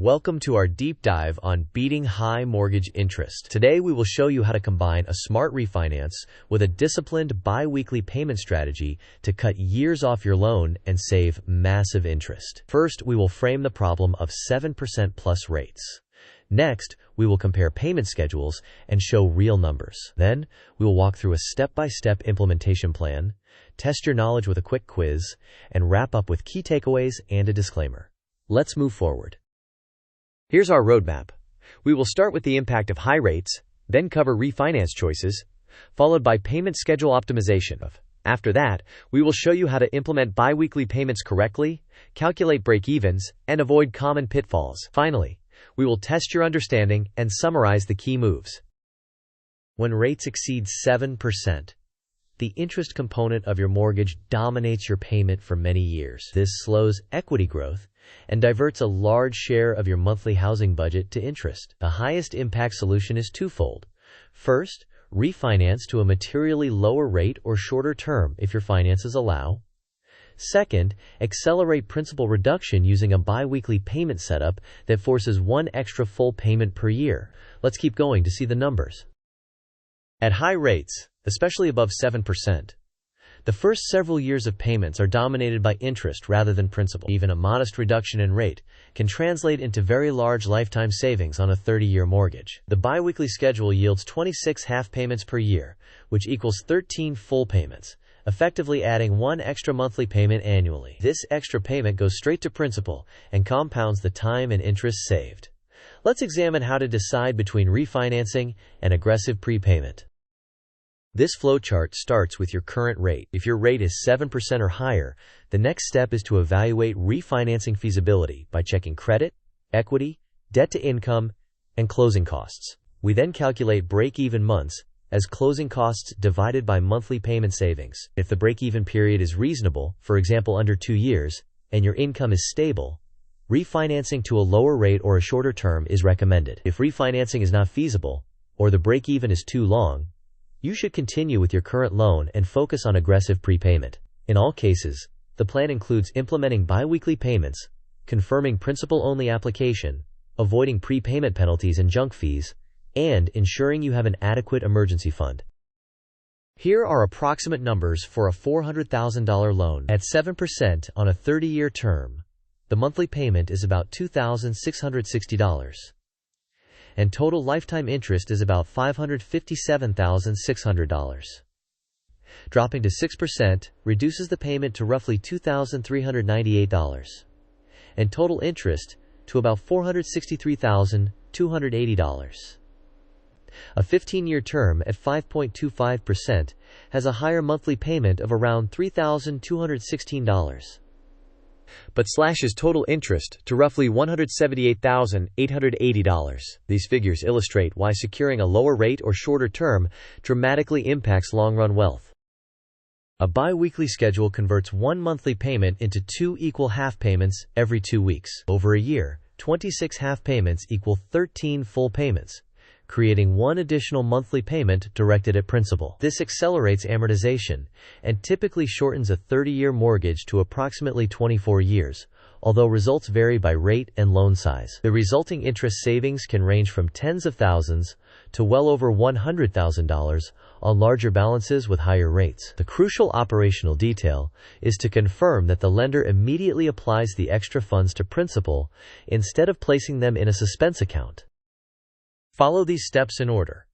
Welcome to our deep dive on beating high mortgage interest. Today we will show you how to combine a smart refinance with a disciplined bi-weekly payment strategy to cut years off your loan and save massive interest. First, we will frame the problem of 7% plus rates. Next, we will compare payment schedules and show real numbers. Then, we will walk through a step-by-step implementation plan, test your knowledge with a quick quiz, and wrap up with key takeaways and a disclaimer. Let's move forward. Here's our roadmap. We will start with the impact of high rates, then cover refinance choices, followed by payment schedule optimization. After that, we will show you how to implement biweekly payments correctly, calculate break-evens, and avoid common pitfalls. Finally, we will test your understanding and summarize the key moves. When rates exceed 7%, the interest component of your mortgage dominates your payment for many years. This slows equity growth and diverts a large share of your monthly housing budget to interest. The highest impact solution is twofold. First, refinance to a materially lower rate or shorter term if your finances allow. Second, accelerate principal reduction using a bi-weekly payment setup that forces one extra full payment per year. Let's keep going to see the numbers. At high rates, especially above 7%, the first several years of payments are dominated by interest rather than principal. Even a modest reduction in rate can translate into very large lifetime savings on a 30-year mortgage. The biweekly schedule yields 26 half payments per year, which equals 13 full payments, effectively adding one extra monthly payment annually. This extra payment goes straight to principal and compounds the time and interest saved. Let's examine how to decide between refinancing and aggressive prepayment. This flowchart starts with your current rate. If your rate is 7% or higher, the next step is to evaluate refinancing feasibility by checking credit, equity, debt to income, and closing costs. We then calculate break-even months as closing costs divided by monthly payment savings. If the break-even period is reasonable, for example under 2 years, and your income is stable, refinancing to a lower rate or a shorter term is recommended. If refinancing is not feasible, or the break-even is too long, you should continue with your current loan and focus on aggressive prepayment. In all cases, the plan includes implementing bi-weekly payments, confirming principal-only application, avoiding prepayment penalties and junk fees, and ensuring you have an adequate emergency fund. Here are approximate numbers for a $400,000 loan. At 7% on a 30-year term, the monthly payment is about $2,660. And total lifetime interest is about $557,600. Dropping to 6% reduces the payment to roughly $2,398, and total interest to about $463,280. A 15-year term at 5.25% has a higher monthly payment of around $3,216. But slashes total interest to roughly $178,880. These figures illustrate why securing a lower rate or shorter term dramatically impacts long-run wealth. A bi-weekly schedule converts one monthly payment into 2 equal half payments every 2 weeks. Over a year, 26 half payments equal 13 full payments, creating one additional monthly payment directed at principal. This accelerates amortization and typically shortens a 30-year mortgage to approximately 24 years, although results vary by rate and loan size. The resulting interest savings can range from tens of thousands to well over $100,000 on larger balances with higher rates. The crucial operational detail is to confirm that the lender immediately applies the extra funds to principal instead of placing them in a suspense account. Follow these steps in order.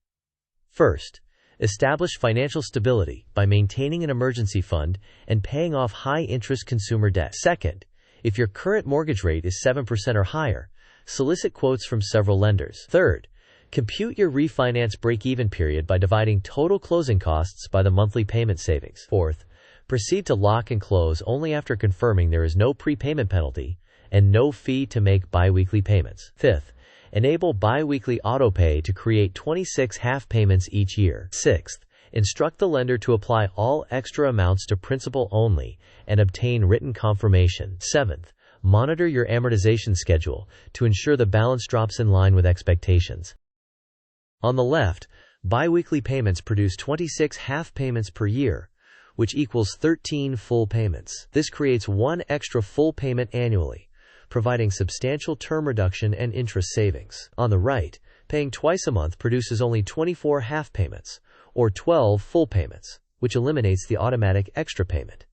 First, establish financial stability by maintaining an emergency fund and paying off high-interest consumer debt. Second, if your current mortgage rate is 7% or higher, solicit quotes from several lenders. Third, compute your refinance break-even period by dividing total closing costs by the monthly payment savings. Fourth, proceed to lock and close only after confirming there is no prepayment penalty and no fee to make bi-weekly payments. Fifth, enable bi-weekly autopay to create 26 half payments each year. Sixth, instruct the lender to apply all extra amounts to principal only and obtain written confirmation. Seventh, monitor your amortization schedule to ensure the balance drops in line with expectations. On the left, bi-weekly payments produce 26 half payments per year, which equals 13 full payments. This creates one extra full payment annually, providing substantial term reduction and interest savings. On the right, paying twice a month produces only 24 half payments, or 12 full payments, which eliminates the automatic extra payment.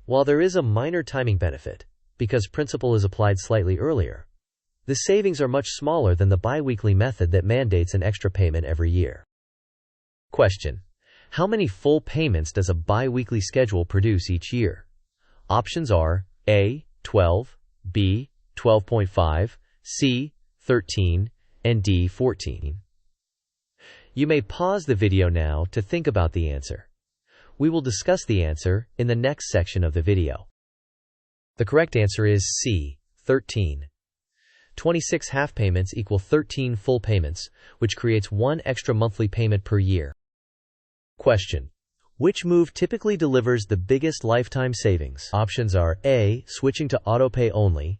While there is a minor timing benefit, because principal is applied slightly earlier, the savings are much smaller than the biweekly method that mandates an extra payment every year. Question: how many full payments does a biweekly schedule produce each year? Options are A. 12, B. 12.5, C. 13, and D. 14. You may pause the video now to think about the answer. We will discuss the answer in the next section of the video. The correct answer is C. 13. 26 half payments equal 13 full payments, which creates one extra monthly payment per year. Question: which move typically delivers the biggest lifetime savings? Options are A. switching to autopay only,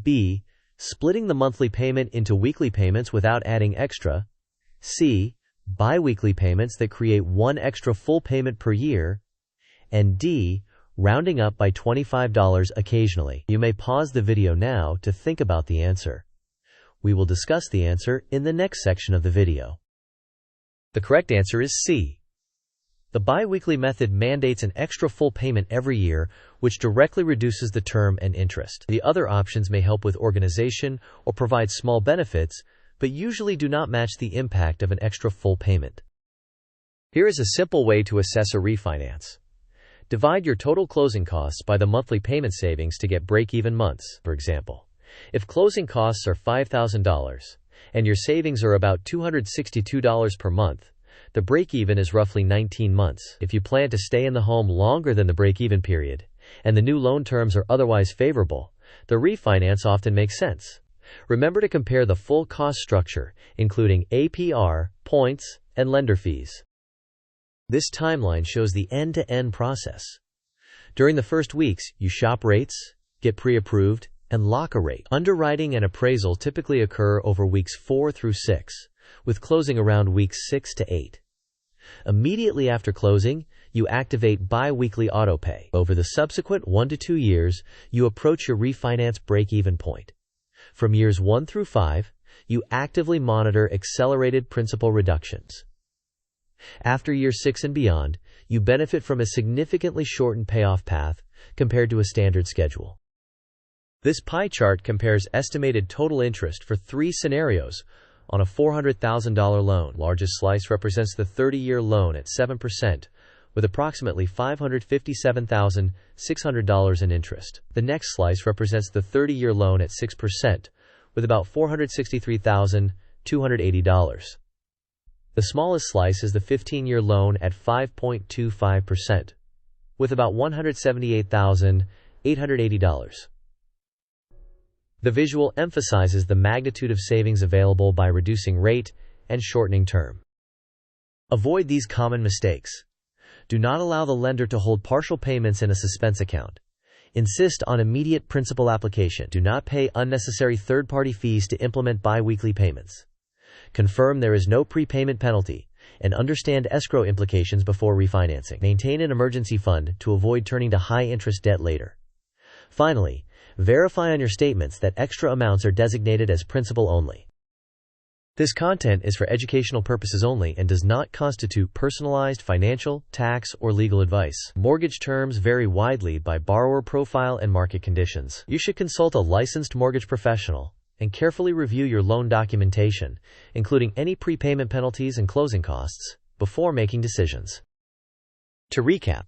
B. splitting the monthly payment into weekly payments without adding extra, C. biweekly payments that create one extra full payment per year, and D. rounding up by $25 occasionally. You may pause the video now to think about the answer. We will discuss the answer in the next section of the video. The correct answer is C. The biweekly method mandates an extra full payment every year, which directly reduces the term and interest. The other options may help with organization or provide small benefits, but usually do not match the impact of an extra full payment. Here is a simple way to assess a refinance. Divide your total closing costs by the monthly payment savings to get break-even months. For example, if closing costs are $5,000 and your savings are about $262 per month, the break-even is roughly 19 months. If you plan to stay in the home longer than the break-even period, and the new loan terms are otherwise favorable, the refinance often makes sense. Remember to compare the full cost structure, including APR, points, and lender fees. This timeline shows the end-to-end process. During the first weeks, you shop rates, get pre-approved, and lock a rate. Underwriting and appraisal typically occur over weeks 4 through 6, with closing around weeks 6 to 8. Immediately after closing, you activate bi-weekly autopay. Over the subsequent 1 to 2 years, you approach your refinance break-even point. From years 1 through 5, you actively monitor accelerated principal reductions. After year 6 and beyond, you benefit from a significantly shortened payoff path compared to a standard schedule. This pie chart compares estimated total interest for 3 scenarios on a $400,000 loan. Largest slice represents the 30-year loan at 7%, with approximately $557,600 in interest. The next slice represents the 30-year loan at 6%, with about $463,280. The smallest slice is the 15-year loan at 5.25%, with about $178,880. The visual emphasizes the magnitude of savings available by reducing rate and shortening term. Avoid these common mistakes. Do not allow the lender to hold partial payments in a suspense account. Insist on immediate principal application. Do not pay unnecessary third-party fees to implement bi-weekly payments. Confirm there is no prepayment penalty, and understand escrow implications before refinancing. Maintain an emergency fund to avoid turning to high-interest debt later. Finally, verify on your statements that extra amounts are designated as principal only. This content is for educational purposes only and does not constitute personalized financial, tax, or legal advice. Mortgage terms vary widely by borrower profile and market conditions. You should consult a licensed mortgage professional and carefully review your loan documentation, including any prepayment penalties and closing costs, before making decisions. To recap,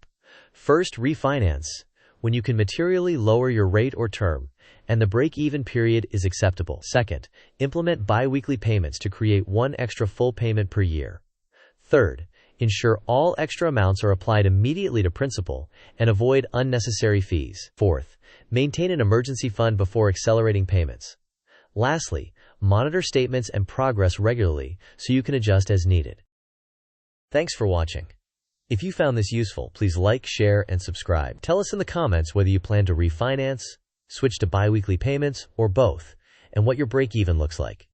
first, refinance when you can materially lower your rate or term, and the break-even period is acceptable. Second, implement bi-weekly payments to create one extra full payment per year. Third, ensure all extra amounts are applied immediately to principal and avoid unnecessary fees. Fourth, maintain an emergency fund before accelerating payments. Lastly, monitor statements and progress regularly so you can adjust as needed. Thanks for watching. If you found this useful, please like, share, and subscribe. Tell us in the comments whether you plan to refinance, switch to bi-weekly payments, or both, and what your break-even looks like.